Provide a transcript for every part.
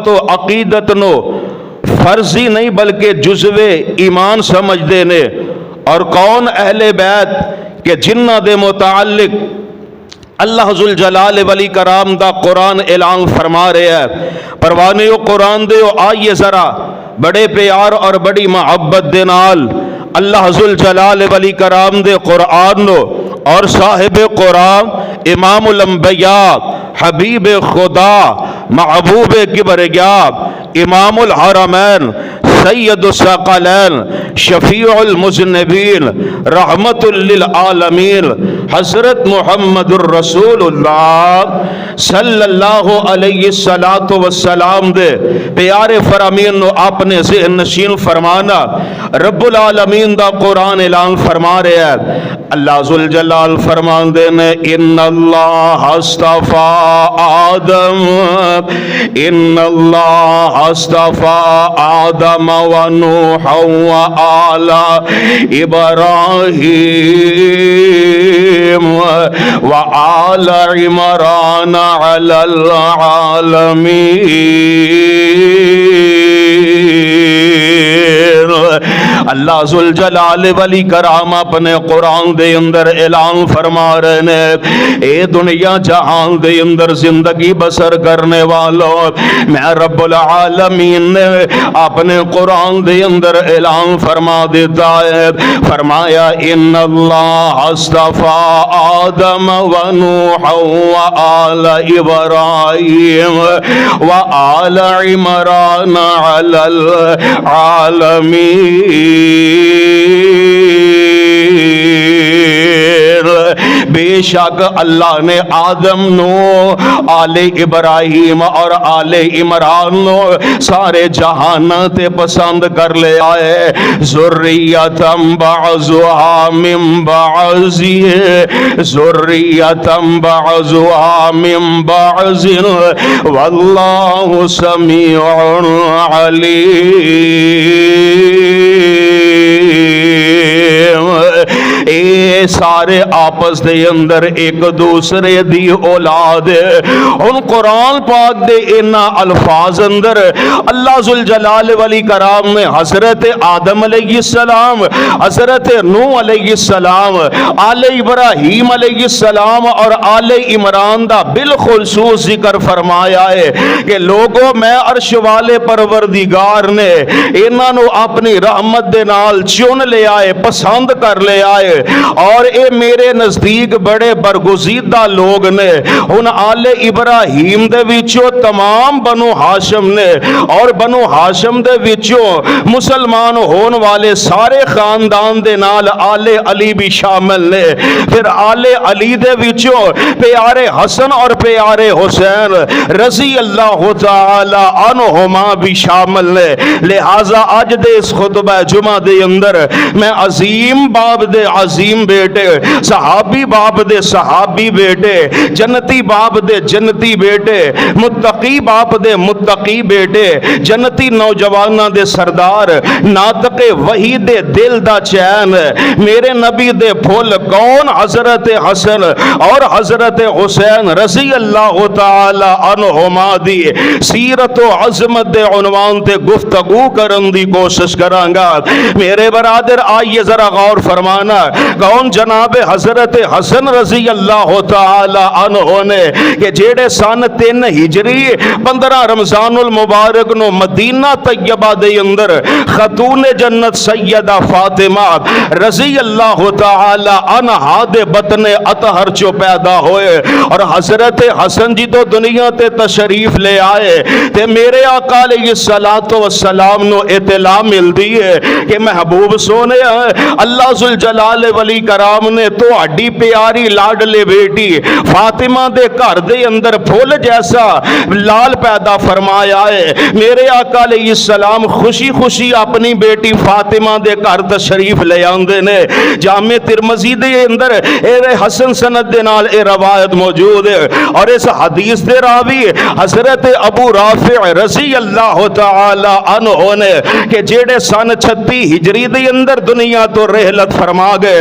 تو عقیدت نو فرضی نہیں بلکہ جزوے ایمان سمجھدے نے۔ اور کون اہل بیت کہ جنہ دے متعلق اللہ ذوالجلال ولی کرام دا قرآن اعلان فرما رہے ہیں۔ پروانے قرآن دے آئیے ذرا بڑے پیار اور بڑی محبت دے نال اللہ ذوالجلال ولی کرام دے قرآن نو اور صاحب قرآن امام الانبیاء حبیب خدا محبوب کبریاء امام الحرمین سید الثقلین شفیع المذنبین رحمت للعالمین حضرت محمد الرسول اللہ صلی اللہ علیہ السلام دے پیارے فرامین نو اپنے ذہن نشین فرمانا۔ رب العالمین دا قرآن اعلان فرما رہے ہیں۔ اللہ ذوالجلال فرمان دے نے ان اللہ اصطفیٰ آدم ان اللہ اصطفیٰ آدم و نوح و آل ابراہیم و آل عمران علی العالمین۔ اللہ ذوالجلال ولی کرام اپنے قرآن دے اندر اعلان فرما رہے نے اے دنیا جہان دے اندر زندگی بسر کرنے والوں، میں رب العالمین نے اپنے قرآن دے اندر اعلان فرما دیتا ہے، فرمایا ان اللہ اصطفیٰ آدم و نوح و آل ابراہیم و آل عمران علی العالمین۔ بے شک اللہ نے آدم نو آل ابراہیم اور آل عمران نو سارے جہان تے پسند کر لے آئے۔ ذریتم بعضها من بعض ذریتم بعضها من بعض واللہ سمیع علیم۔ اے سارے آپس دے اندر ایک دوسرے دی اولاد ان قرآن پاک دے اینا الفاظ اندر اللہ ذوالجلال ولی کرام نے حضرت آدم علیہ السلام، حضرت نوح علیہ السلام، آل ابراہیم علیہ السلام اور آل عمران دا بالخصوص ذکر فرمایا ہے کہ لوگوں میں عرش والے پروردگار نے انہاں نو اپنی رحمت دے نال چن لے آئے، پسند کر لے آئے اور اے میرے نزدیک بڑے برگزیدہ لوگ نے۔ ان آل ابراہیم دے وچوں تمام بنو ہاشم نے اور بنو ہاشم دے وچوں مسلمان ہون والے سارے خاندان دے نال آل علی بھی شامل نے۔ پھر آل علی دے وچوں پیارے حسن اور پیارے حسین رضی اللہ تعالی عنہما بھی شامل نے۔ لہذا آج دے اس خطبہ جمعہ دے اندر میں عظیم باپ دے عظیم بیٹے، صحابی باپ دے صحابی بیٹے، جنتی باپ دے جنتی بیٹے، متقی باپ دے متقی بیٹے، جنتی نوجوانہ دے سردار، ناطق وحی دے دل دا چین، میرے نبی دے پھول کون حضرت حسن اور حضرت حسین رضی اللہ تعالی عنہما دی سیرت و عظمت دے عنوان تے گفتگو کرن دی کوشش کرانگا۔ میرے برادر آئیے ذرا غور فرمانا، کون جناب حضرت حسن رضی اللہ تعالی عنہ نے کہ جیڑے سن 3 ہجری 15 رمضان المبارک نو مدینہ طیبہ دے اندر خاتون جنت سیدہ فاطمہ رضی اللہ تعالی عنہا دے بطن اطہر چو پیدا ہوئے اور حضرت حسن جی تو دنیا تے تشریف لے آئے تے میرے آقا علیہ السلام نو اطلاع مل دی ہے کہ محبوب سونے اللہ ذوالجلال ولی کرام نے تو اڈی پیاری لاڈلے بیٹی فاطمہ دے گھر دے اندر پھول جیسا لال پیدا فرمایا ہے۔ میرے آقا علیہ السلام خوشی خوشی اپنی بیٹی فاطمہ دے گھر تشریف لے آندے نے۔ جامع ترمذی دے اندر اے حسن سند دے نال اے روایت موجود ہے اور اس حدیث دے راوی حضرت ابو رافع رضی اللہ تعالی عنہ نے کہ جیڑے سن 36 ہجری دے اندر دنیا تو رحلت فرما گئے،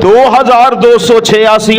2286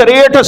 63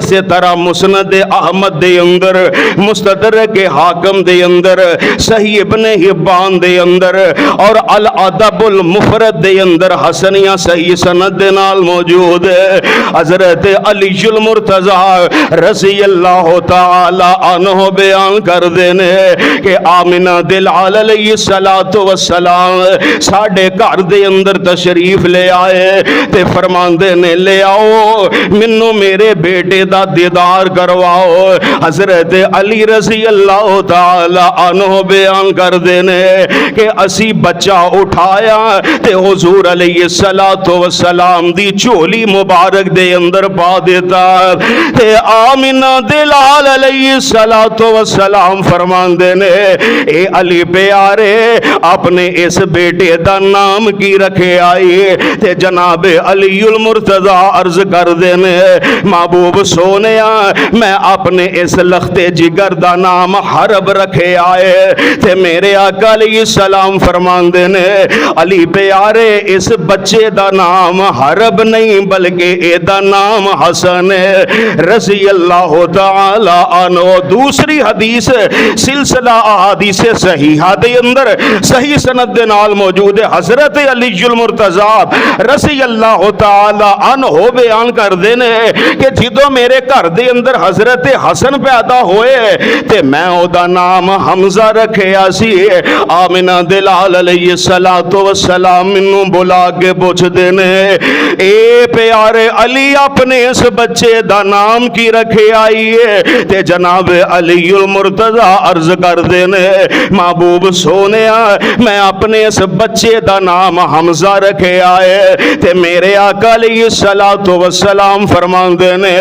اسی طرح مسند احمد دے اندر، مستدرک حاکم دے اندر، صحیح ابن حبان دے اندر اور الادب المفرد دے اندر حسنیہ صحیح سند دے نال موجود ہے۔ حضرت علی المرتضی رضی اللہ تعالی عنہ بیان کر دینے کہ آمنہ دلال علیہ السلام ساڑھے گھر دے اندر تشریف لے آئے تے فرمان دینے لے آؤ منو میرے بیٹے دا دیدار کرواؤ۔ حضرت علی رضی اللہ تعالی عنہ بیان کر دینے کہ اسی بچہ اٹھایا تے حضور علیہ السلام دی چولی مبارک دے اندر پا دیتا تے آمنہ دلال علیہ السلام فرمان دینے اے علی پیارے اپنے اس بیٹے دا نام کی رکھے آئی تے جناب علی المرتضی عرض کر دینے محبوب سونیا میں اپنے اس لخت جگر دا نام حرب رکھے آئے تے میرے آقا علیہ السلام فرمان دینے علی پیارے اس بچے دا نام حرب نہیں بلکہ اے دا نام حسن رضی اللہ تعالی عنہ۔ دوسری حدیث سلسلہ احادیث صحیحہ دے اندر صحیح سند دے نال موجود ہے۔ حضرت علی المرتضی رضی اللہ تعالی عنہ بیان کر دینے کہ جدو میرے گھر دے اندر حضرت حسن پیدا ہوئے تے میں او دا نام حمزہ رکھیا سی۔ آمنہ دلال علیہ السلام منو بلا کے پوچھ دینے اے پیارے علی اپنے اس بچے دا نام کی رکھے آئیے تے جناب علی المرتضی عرض کر دینے محبوب سونیا میں اپنے اس بچے دا نام حمزہ رکھے آئے تے میرے آقا علیہ السلام فرمان دینے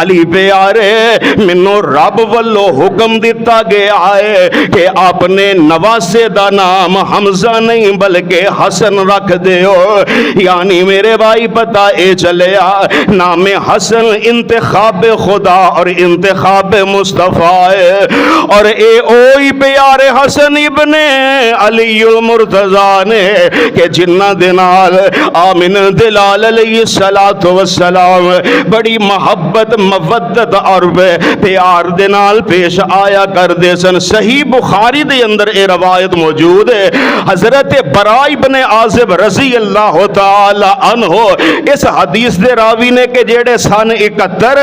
علی پیارے منو رب والو حکم دیتا گیا ہے کہ اپنے نواسے دا نام حمزہ نہیں بلکہ حسن رکھ دے ہو۔ یعنی میرے بھائی پتہ اے چلیا نام حسن انتخاب خدا اور انتخاب مصطفیٰ ہے اور اے اوئی پیارے حسن ابن علی المرتضی نے کہ جنہ دنال آمن دلال علیہ السلام بڑی محبت مودت اور پیار دنال پیش آیا کر دے سن۔ صحیح بخاری دے اندر اے روایت موجود ہے۔ حضرت براء بن عازب رضی اللہ تعالی عنہ اس حدیث دے راوی نے کہ جیڑے سن 71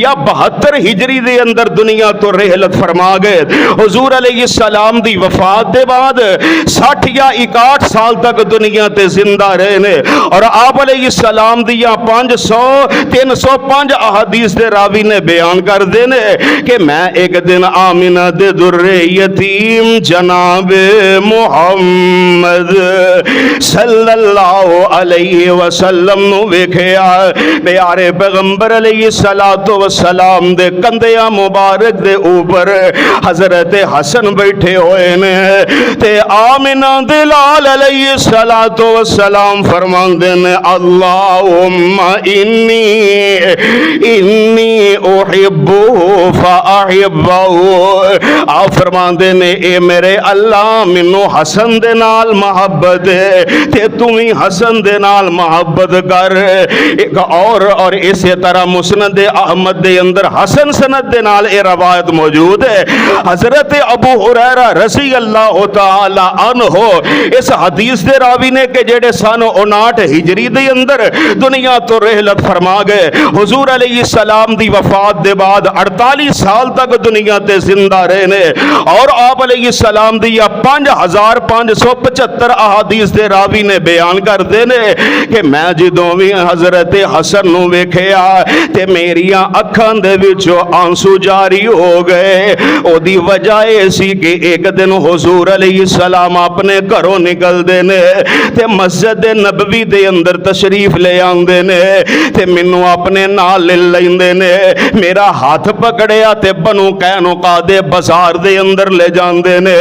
یا 72 ہجری دے اندر دنیا تو رحلت فرما گئے۔ حضور علیہ السلام دی وفات دے بعد 60 یا 61 سال تک دنیا تے زندہ رہنے اور آپ علیہ السلام دیا 305 احادیث دے راوی نے بیان کر دینے کہ میں ایک دن آمنہ دے در یتیم جناب محمد صلی اللہ علیہ وسلم نو ویکھیا پیارے پیغمبر علیہ السلام دے کندیاں مبارک دے اوپر حضرت حسن بیٹھے ہوئے نے تے آمنہ دلال علیہ السلام فرمان دینے اللہم انی احبو فاحبو آپ فرمان دینے اے میرے اللہ منو حسن دے نال محبت ہے تے تمہیں حسن دے نال محبت کر۔ ایک اور اسی طرح مسند احمد دے اندر حسن سند دے نال اے روایت موجود ہے۔ حضرت ابو ہریرہ رضی اللہ تعالی عنہ اس حدیث دے راوی نے کہ جڑے سن 59 ہجری دے اندر دنیا تو رحلت فرما گئے۔ حضور علیہ السلام دی وفات دے بعد 48 سال تک دنیا تے زندہ رہنے اور آپ علیہ السلام دی 5575 احادیث دے راوی نے بیان کر دینے کہ میں جدوں بھی حضرت حسن نو ویکھیا تے میریاں اکھاں دے وچوں آنسو جاری ہو گئے۔ او دی وجہ ایسی کہ ایک دن حضور علیہ السلام اپنے گھروں نکل دینے تے مسجد نبوی دے اندر تشریف لے آندے نے تے منو اپنے نال لیندے نے میرا ہاتھ پکڑیا تے بنو قینقاع دے بازار دے اندر لے جاندے نے۔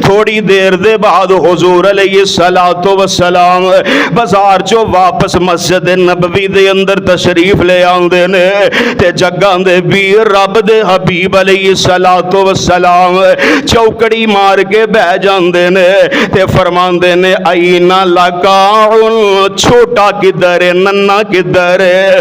تھوڑی دیر دے بعد حضور علیہ السلام بازار چو واپس مسجد نبوی دے اندر تشریف لے آندے نے تے جگاں دے بھی رب دے حبیب علیہ السلام چوکڑی مار کے بہ جاندے نے تے فرماندے نے اینا لکاعن چھوٹا کدھر ہے ننا کدھر ہے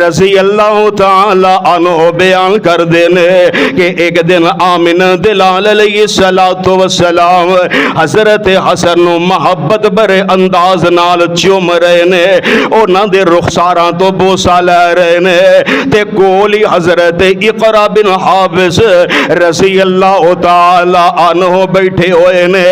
رضی اللہ تعالی عنہ بیان کر دینے کہ ایک دن آمنہ دلال علیہ السلام حضرت حسن نو محبت برے انداز نال چوم رہے نے، انہاں دے رخساراں تو بوسا لے رہے نے، تے کولی حضرت اقرا بن حابس رضی اللہ تعالی عنہ بیٹھے ہوئے نے،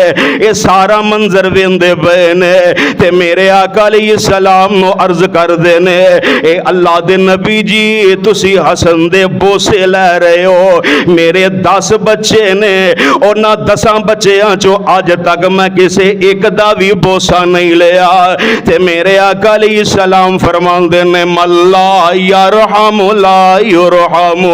یہ سارا منظر ویندے پئے نے، تے میرے آقا علیہ السلام نو عرض کر دینے اے اللہ دے نبی جی تسی حسن دے بوسے لے رہے ہو، میرے 10 بچے نے، اور نہ 10 بچیاں چو آج تک میں کسے ایک دا بھی بوسا نہیں لیا، تے میرے آقا علیہ السلام فرمان دینے ملا یرحم لا یرحم،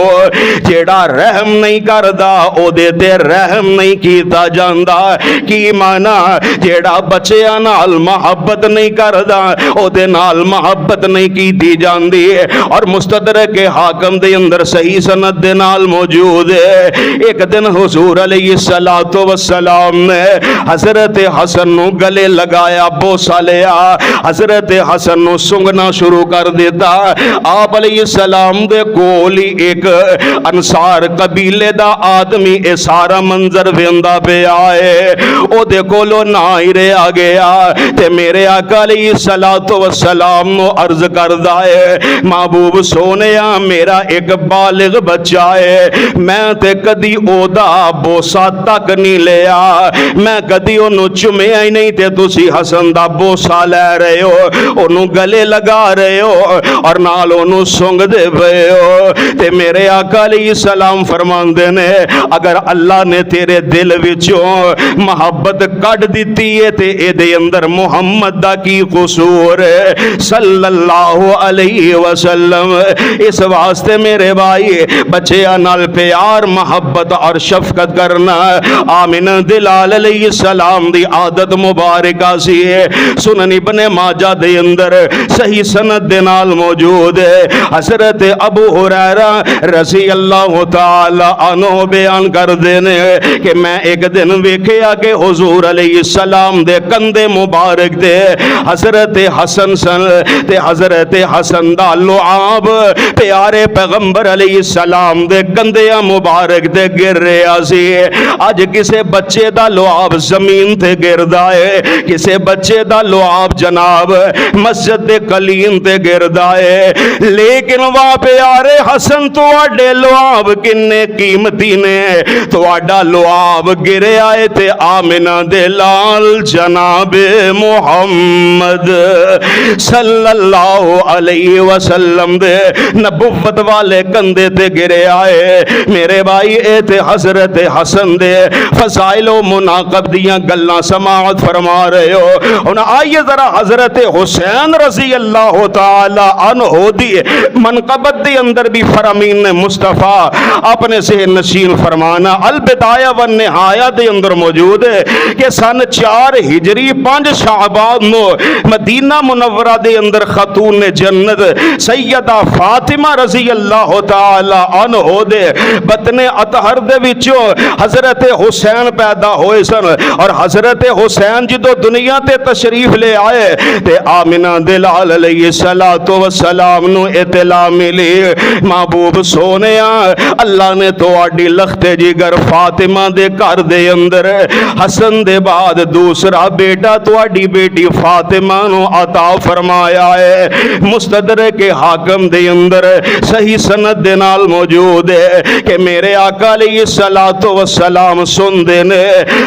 جیڑا رحم نہیں کردا او دے تے رحم نہیں کیتا جاندا، کی معنی جیڑا بچیاں نال محبت نہیں کردا او دے نال محبت نہیں کیتی جاندی، اور مستدرک حاکم دے اندر صحیح سند دے نال موجود ہے ایک دن حضور علیہ السلام نے حضرت حسن نو گلے لگایا، بوسا لیا، حضرت حسن نو سنگنا شروع کر دیتا، آپ علیہ السلام دے کولی ایک انصار قبیلے دا آدمی اے سارا منظر ویندا پہ آئے، او دے کولو نہ ہی رہا گیا، تے میرے آقا علیہ السلام نو عرض کردہ ہے محبوب سونیا میرا ایک بالغ بچہ ہے، میں تے کدی او دا بوسا تک نہیں لیا، میں کدی انہوں چمیا ہی نہیں، تے تسی حسن دا بوسا لے رہے ہو، انہوں گلے لگا رہے ہو اور نال انہوں سنگ دے پئے ہو، تے میرے آقا علیہ السلام فرمان دینے اگر اللہ نے تیرے دل وچوں محبت کٹ دیتی ہے تے اے دے اندر محمد دا کی قصور ہے صلی اللہ علیہ وسلم، اس واسطے میرے بھائی بچیاں نال پیار محبت اور شفقت کرنا آمنہ دلال علیہ السلام دی عادت مبارکہ سی ہے، سنن ابن ماجہ دے اندر صحیح سند دے نال موجود ہے، حضرت ابو ہریرہ رضی اللہ تعالی عنہ بیان کر دینے کہ میں ایک دن ویکھیا کہ حضور علیہ السلام دے کندے مبارک دے حضرت حسن سن تے حضرت حسن دا لعاب پیارے پیغمبر علیہ السلام دے کندیاں مبارک دے گر رہا سی، آج کسے بچے دا لعاب زمین تے گردا ہے، کسے بچے دا لعاب جناب مسجد دے قلین تے گردا ہے، لیکن وہاں پیارے حسن تو آڈے لعاب کنے قیمتی نے، تو آڈا لعاب گرے آئے تے آمنہ دلال جناب محمد صلی اللہ علیہ وسلم دے نبوت والے کندے تے گرے آئے، میرے بھائی اے تے حضرت حسن دے فضائل و مناقب دیاں گلاں سماعت فرما رہے ہو، انہاں آئیے ذرا حضرت حسین رضی اللہ تعالی عنہ دی منقبت دی اندر بھی فرامین مصطفیٰ اپنے سے نشین فرمانا البدایہ والنہایہ دے اندر موجود ہے کہ سن 4 ہجری 5 شعبان نو مدینہ منورہ دے اندر خاتون جنت سیدہ فاطمہ رضی اللہ تعالی عنہ دے بطن اطہر دے وچوں حضرت حسین پیدا ہوئے سن، اور حضرت حسین جدو دنیا تے تشریف لے آئے تے آمنہ دلال علیہ السلام نو اطلاع ملی محبوب سونیا اللہ نے تو آڈی لخت جگر فاطمہ دے کر دے اندر حسن دے بعد دوسرا بیٹا تو آڈی بیٹی فاطمہ نو عطا فرمایا ہے، مستدرک حاکم دے اندر صحیح سند دے نال موجود ہے کہ میرے آقا علیہ السلام سن دینے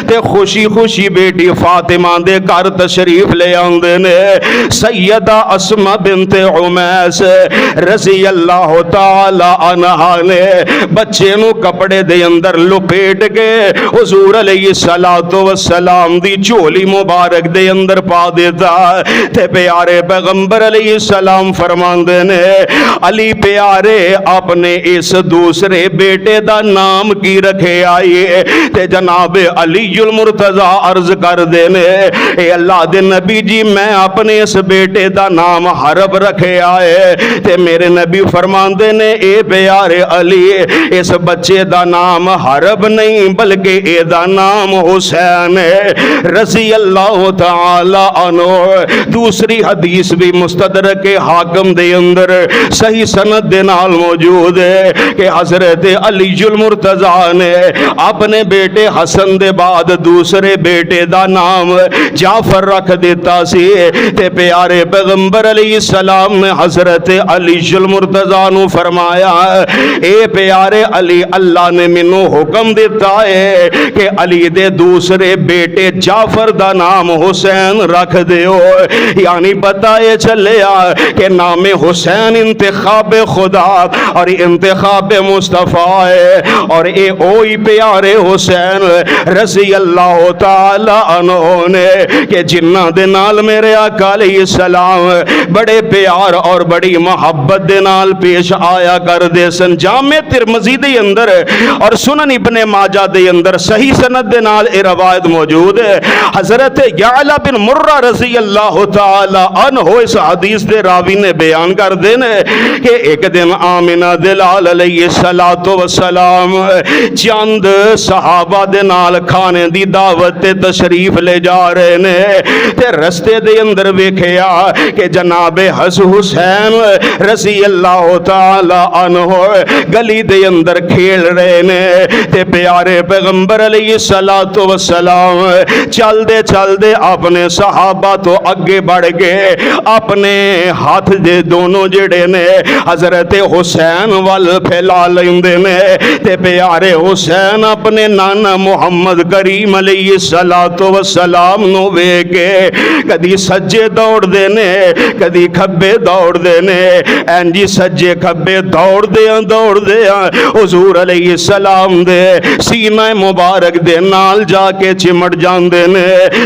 تے خوشی خوشی بیٹی فاطمہ دے کر تشریف لے آندے نے، سیدہ اسمہ بنت عمیس رضی اللہ تعالی عنہا نے بچے نو کپڑے دے اندر لپیٹ کے حضور علیہ السلام دی چولی مبارک دے اندر پا دیتا تے پیارے پیغمبر علیہ السلام فرماندے نے علی پیارے اپنے اس دوسرے بیٹے دا نام کی رکھے آئیے تے جناب علی المرتضی عرض کر دینے اے اللہ دے نبی جی میں اپنے اس بیٹے دا نام حرب رکھے آئے تے میرے نبی فرماندے نے اے پیارے علی اس بچے دا نام حرب نہیں بلکہ اے دا نام حسین ہے رضی اللہ تعالی عنہ۔ دوسری حدیث بھی مستدرک حاکم دے اندر صحیح سند دے نال موجود ہے کہ حضرت علی المرتضیٰ نے اپنے بیٹے حسن دے بعد دوسرے بیٹے دا نام جعفر رکھ دیتا سی تے پیارے پیغمبر علیہ السلام نے حضرت علی المرتضیٰ نو فرمایا اے پیارے علی اللہ نے مینوں حکم دیتا ہے کہ علی دے دوسرے بیٹے جعفر دا نام حسین رکھ دیو یعنی پتہ یہ چلیا کہ نام حسین انتخاب خدا اور انتخاب مصطفیٰ ہے اور اے اوہی پیارے حسین رضی اللہ تعالی عنہ نے کہ جنہ دے نال میرے آقا علیہ السلام بڑے پیار اور بڑی محبت دے نال پیش آیا کر دے سن جامع ترمذی دے اندر اور سنن ابن ماجہ دے اندر صحیح سند دے نال اے روایت موجود ہے حضرت یعلا بن مرہ رضی اللہ تعالی عنہ اس حدیث دے راوی نے بیان کر دینے کہ ایک دن آمنہ دلال علیہ السلام چند صحابہ دے نال کھانے دی دعوت تے تشریف لے جا رہے نے تے رستے دے اندر ویکھیا کہ جناب حسین رضی اللہ تعالی عنہ گلی دے اندر کھیل رہے نے تے پیارے پیغمبر علیہ السلام چل دے اپنے صحابہ تو اگے بڑھ گئے اپنے ہاتھ دے دونوں جڑے نے حضرت حسین وال پھیلا لیندے نے تے پیارے حسین اپنے نانا محمد کریم علیہ السلام نو ویکھ کے کدی سجے دوڑ دینے کدی کھبے دوڑ دینے اینجی سجے کھبے دوڑ دیاں حضور علیہ السلام دے سینہ مبارک دے نال جا کے چمٹ جاندے نے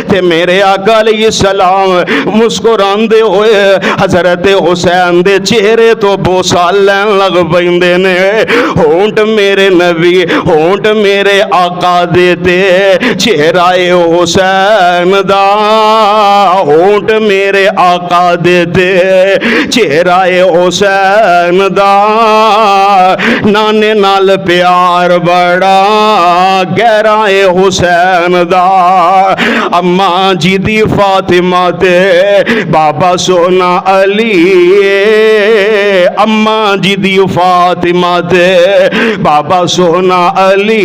تے میرے آقا علیہ السلام مسکراندے ہوئے حضرت حسین دے چہرے تو بوسا لین لگ پیندے نے ہونٹ میرے نبی ہونٹ میرے آقا دیتے چہرہ حسین دا ہونٹ میرے آقا دیتے چہرہ حسین دا نانے نال پیار بڑا گہرا حسین دا اماں جی دی فاطمہ تے بابا سونا علی اماں جی دی فاطمہ تے بابا سونا علی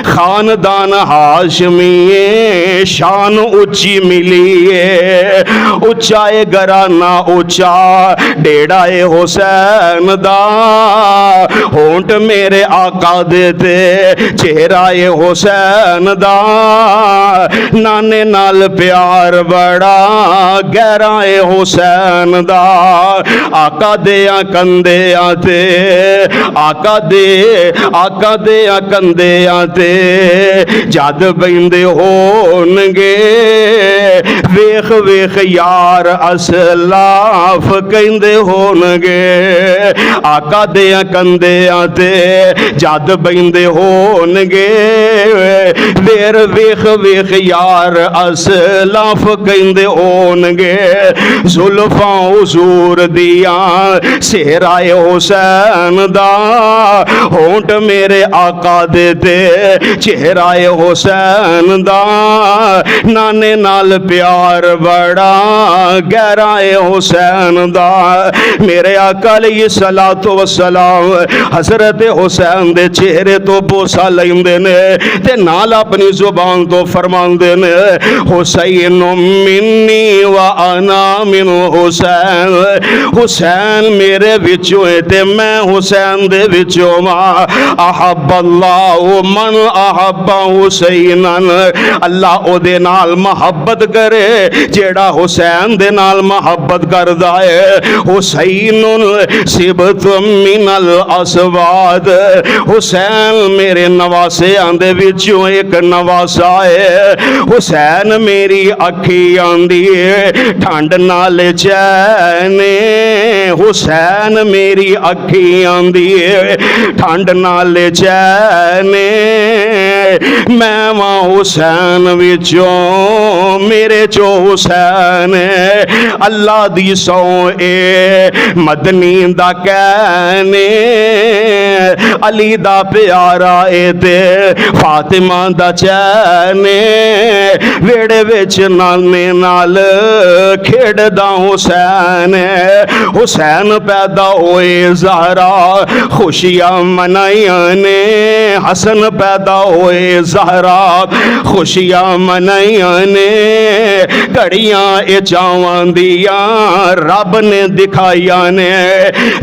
خاندان ہاشمی شان اچھی ملی اچا گرانا اچا ڈیڑا حسین دا ہونٹ میرے آقا دیتے چہرہ حسین دا نانے نال پیار بڑا گہرا حسین دا آقا دیا کندے آتے آقا دیا کندے آتے جد بیندے ہونگے ویخ ویخ یار اسلاف کہندے ہونگے آقا دیا کندے آتے جد بیندے ہونگے ویر ویخ ویخ یار اسلاف کہندے ہونگے زلفاں حضور دیاں سہرہ حسین دا ہونٹ میرے آقا دیتے چہرہ حسین دا نانے نال پیار بڑا گہرا حسین دا میرے آقا علیہ السلام حضرت حسین دے چہرے تو بوسا لیندے نے تے نال اپنی زبان تو فرماندے نے حسین منی و انا من حسین حسین میرے وچوں تے میں حسین دے وچوں ماں احب اللہ من احب حسینا اللہ او دے نال محبت کرے جیڑا حسین دے نال محبت کردا ہے حسین سبت من الاسواد حسین میرے نواسے آندے وچوں ایک نواسا ہے حسین میری اکھی آندی ہے ٹھنڈ نال چین حسین میری اکھی آندی ہے ٹھنڈ نال چین میں ماں حسین وچوں میرے چو حسین اللہ دی سو اے مدنی دا کہنے علی دا پیارا اے تے فاطمہ دا چینے ویڑے وچ نانے نال کھیڑ دا حسین حسین پیدا ہوئے زہرا خوشیاں منائیاں نے حسن پیدا ہوئے زہرا خوشیاں منائیاں نے گھڑیاں اے چاواں دیاں رب نے دکھائیاں نے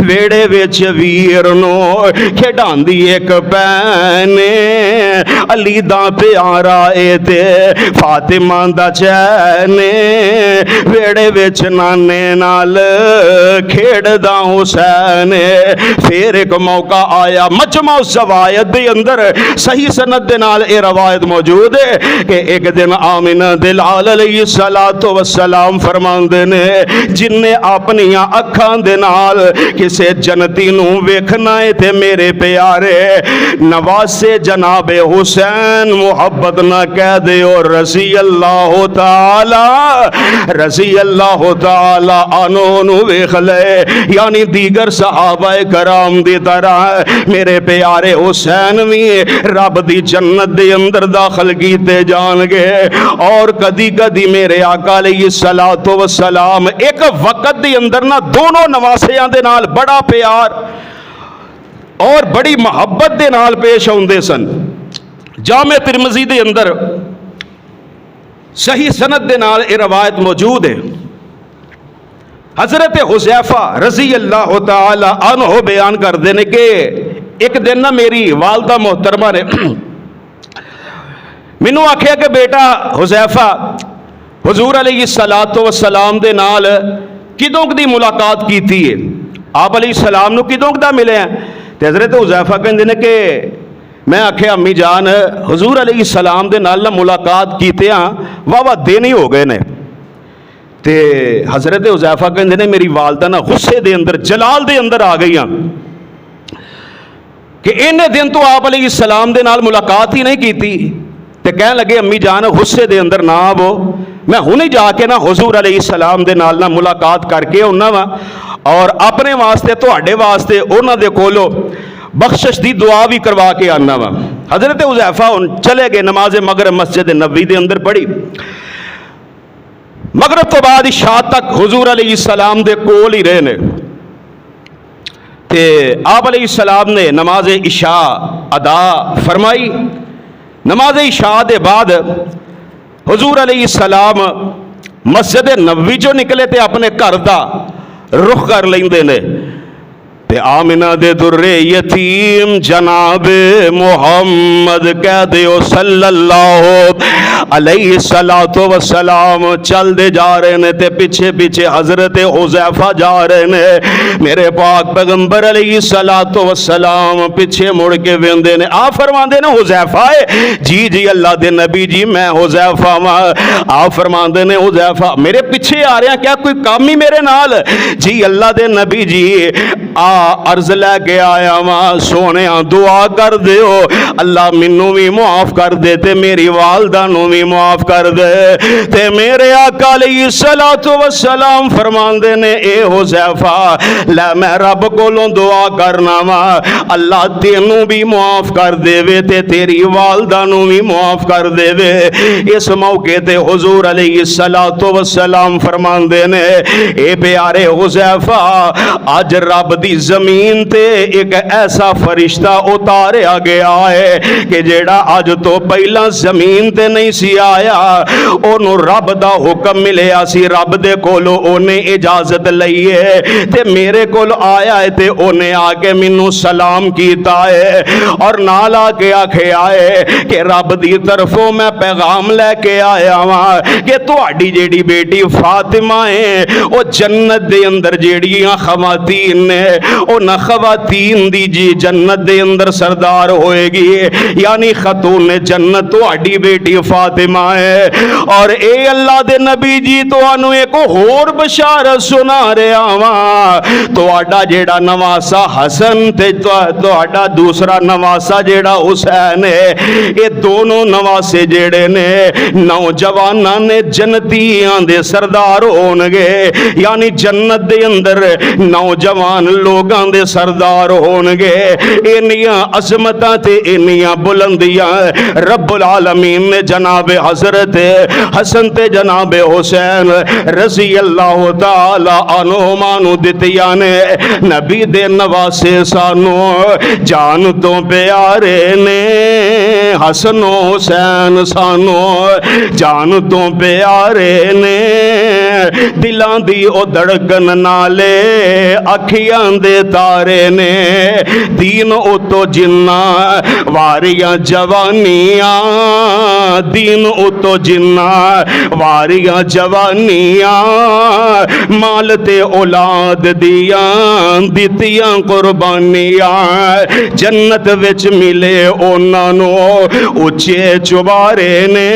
ویڑے وچ ویر نو کھیڈان دی ایک پینے علی دا پیارا اے تے فاطمہ دا چینے ویڑے وچ نانے نال کھیڑ دا حسین پھر ایک موقع آیا مجمع الزوائد دے اندر صحیح سند دے نال اے روایت موجود ہے کہ ایک دن آمنہ دلال علیہ السلام فرماندے نے جن نے اپنی اکھاں دے نال کسے جنتی نو ویکھنا ہے تے میرے پیارے نواسے جناب حسین محبت نہ کہہ دے اور رضی اللہ تعالی عنہ نو ویکھ لے یعنی دیگر صحابہ کرام دی طرح میرے پیارے حسین بھی رب دی جنت دے اندر داخل کیتے جان گے اور کدی کدی میرے آقا علیہ السلام ایک وقت دے اندر نہ دونوں نواسیاں دے نال بڑا پیار اور بڑی محبت دے نال پیش ہوندے سن جامع ترمذی دے اندر صحیح سند دے نال یہ روایت موجود ہے حضرت حذیفہ رضی اللہ تعالی عنہ بیان کر دینے کہ ایک دن نا میری والدہ محترمہ نے مینوں آکھیا کہ بیٹا حذیفہ حضور علیہ السلام دے نال کدوں دی ملاقات کیتی ہے آپ علیہ السلام نو کدوں دا ملے ہیں تے حضرت حذیفہ کہندے نے کہ میں آکھیا امی جان حضور علیہ السلام دے نال ملاقات کیتے ہاں واہ دن ہی ہو گئے نے تے حضرت حذیفہ کہندے نے میری والدہ نا غصے دے اندر جلال دے اندر آ گئی ہاں کہ انہیں دن تو آپ علیہ السلام دے نال ملاقات ہی نہیں کیتی تے کہنے لگے امی جان غصے دے اندر نہ آو میں ہونی جا کے نا حضور علیہ السلام دے نال نا ملاقات کر کے ہونا وا اور اپنے واسطے تواڈے واسطے انہاں دے کولو بخشش دی دعا بھی کروا کے آنا وا حضرت حذیفہ چلے گئے نماز مغرب مسجد نبوی دے اندر پڑھی مغرب تو بعد عشاء تک حضور علیہ السلام دے کول ہی رہے نے تے آپ علیہ السلام نے نماز عشاء ادا فرمائی نماز عشاء دے بعد حضور علیہ السلام مسجد نبوی جو نکلے تے اپنے گھر دا رخ کر لیندے نے تے آمنہ دے در یتیم جناب محمد کہہ دیو صلی اللہ علیہ السلام چل دے جا رہے نے تے پیچھے پیچھے حضرت حذیفہ جا رہے نے میرے پاک پیغمبر علیہ السلام پیچھے مڑ کے ویندے نے آپ فرماندے نے حذیفہ ہے جی اللہ دے نبی جی میں حذیفہ ہاں آپ فرماندے نے حذیفہ میرے پیچھے آ رہے ہیں کیا کوئی کام ہی میرے نال جی اللہ دے نبی جی عرض لے کے آیا ماں سونے دعا کر دیو اللہ منو بھی معاف کر دے تے میری والدہ نو بھی معاف کر دے تے میرے آقا علیہ السلام فرماندے نے اے حذیفہ لے میں رب کولوں دعا کرنا ماں اللہ تینوں بھی معاف کر دے وے تے تیری والدہ نو بھی معاف کر دے وے اس موقع تے حضور علیہ السلام فرماندے نے اے پیارے حذیفہ آج رب دی زمین تے ایک ایسا فرشتہ اتاریا گیا ہے کہ جیڑا آج تو پہلا زمین تے نہیں سی آیا انہوں رب دا حکم ملیا سی رب دے کولو انہیں اجازت لئیے تے میرے کول آیا ہے تے انہیں آکے منو سلام کیتا ہے اور نال آکے آکھے آئے کہ رب دی طرفوں میں پیغام لے کے آیا ہاں کہ تو آڈی جیڑی بیٹی فاطمہ ہے وہ جنت دے اندر جیڑیاں خواتین نے وہ نہ خواتین دی جی جنت دے اندر سردار ہوئے گی یعنی خاتون جنت تو آڈی بیٹی فاطمہ فاطمہ ہے۔ اور اے اللہ دے نبی جی تانوں ایک ہور بشارت سنا رہا ہاں، تہاڈا جیڑا نواسا حسن تے تہاڈا دوسرا نواسا جیڑا حسین ہے، یہ دونوں نواسے جیڑے نے نوجواناں نے جنتیاں دے سردار ہون گے، یعنی جنت دے اندر نوجوان لوگاں دے سردار ہون گے۔ انیاں عظمتاں تے انیاں بلندیاں رب العالمین نے جناب حضرت حسن تے جناب حسین رضی اللہ تعالی عنہما نو دتیاں نے۔ نبی دے نواسے سانو جان تو پیارے نے، حسن و حسین سانو جان تو پیارے نے، دلاں دی او دھڑکن نالے اکھیاں دے تارے نے، دین او تو جنہ واریاں جوانیاں، دین او تو جنہ واریاں جوانیاں، مال تے اولاد دیاں دتیاں قربانیاں، جنت وچ ملے انہاں نو اچے چوبارے نے،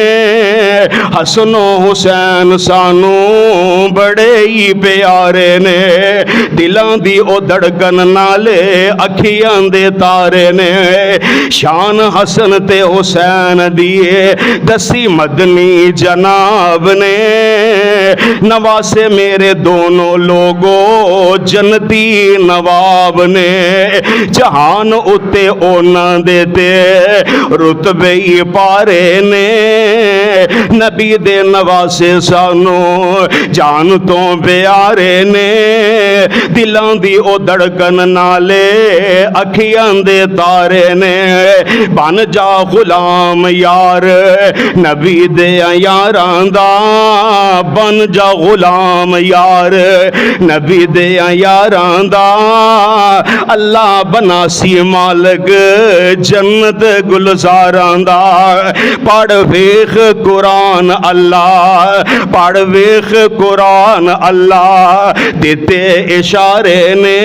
حسن و حسین سانو بڑے ہی پیارے نے، دلاں دی او دھڑکن نالے اکھیاں دے تارے نے، شان حسن تے حسین دیے دسی مدنی جناب نے، نواسے میرے دونوں لوگوں جنتی نواب نے، جہان اتے اونا دیتے رتبے ہی پارے نے، نبی دے نواسے سانو جان تو پیارے نے، دلاں دی او دھڑکن نالے اکھیاں دے تارے نے، بن جا غلام یار نبی دے یاراں دا، بن جا غلام یار نبی دے یاراں دا، اللہ بناسی مالک جنت گلزاراں دا، پڑھ ویکھ قرآن اللہ، پڑھ ویکھ قرآن اللہ، دیتے اشارے نے،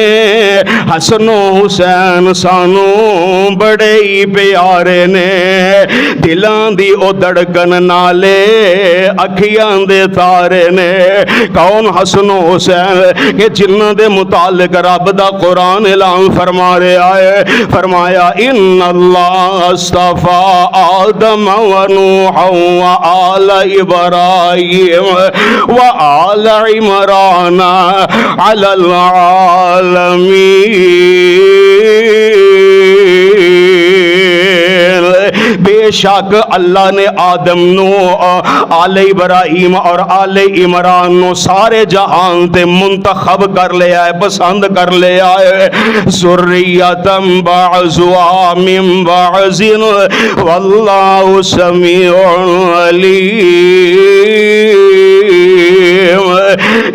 حسن و حسین سانو بڑے ہی پیارے نے، دلاں دی او دھڑکن نالے اکھیاں دے تارے نے، کون حسن و حسین کہ جنہ دے متعلق رب دا قرآن اعلان فرما رہا ہے، فرمایا ان اللہ اصطفیٰ آدم و نوح و آل ابراہیم و آل عمران علی العالمین، بے شک اللہ نے آدم نو آل ابراہیم اور آل عمران نو سارے جہان تے منتخب کر لیا ہے، پسند کر لیا ہے، ذریتم بعضها من بعض واللہ سمیع علیم،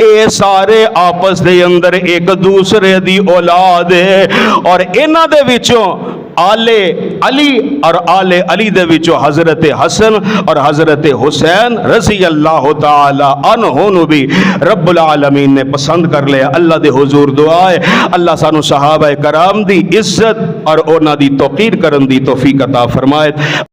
اے سارے آپس دے اندر ایک دوسرے دی اولاد ہے، اور انہاں دے وچوں آل علی اور آل علی دے وچوں حضرت حسن اور حضرت حسین رضی اللہ تعالی عنہ نو بھی رب العالمین نے پسند کر لیا۔ اللہ دے حضور دعا ہے اللہ سانو صحابہ کرام دی عزت اور انہاں دی توقیر کرن دی توفیق عطا فرمائے۔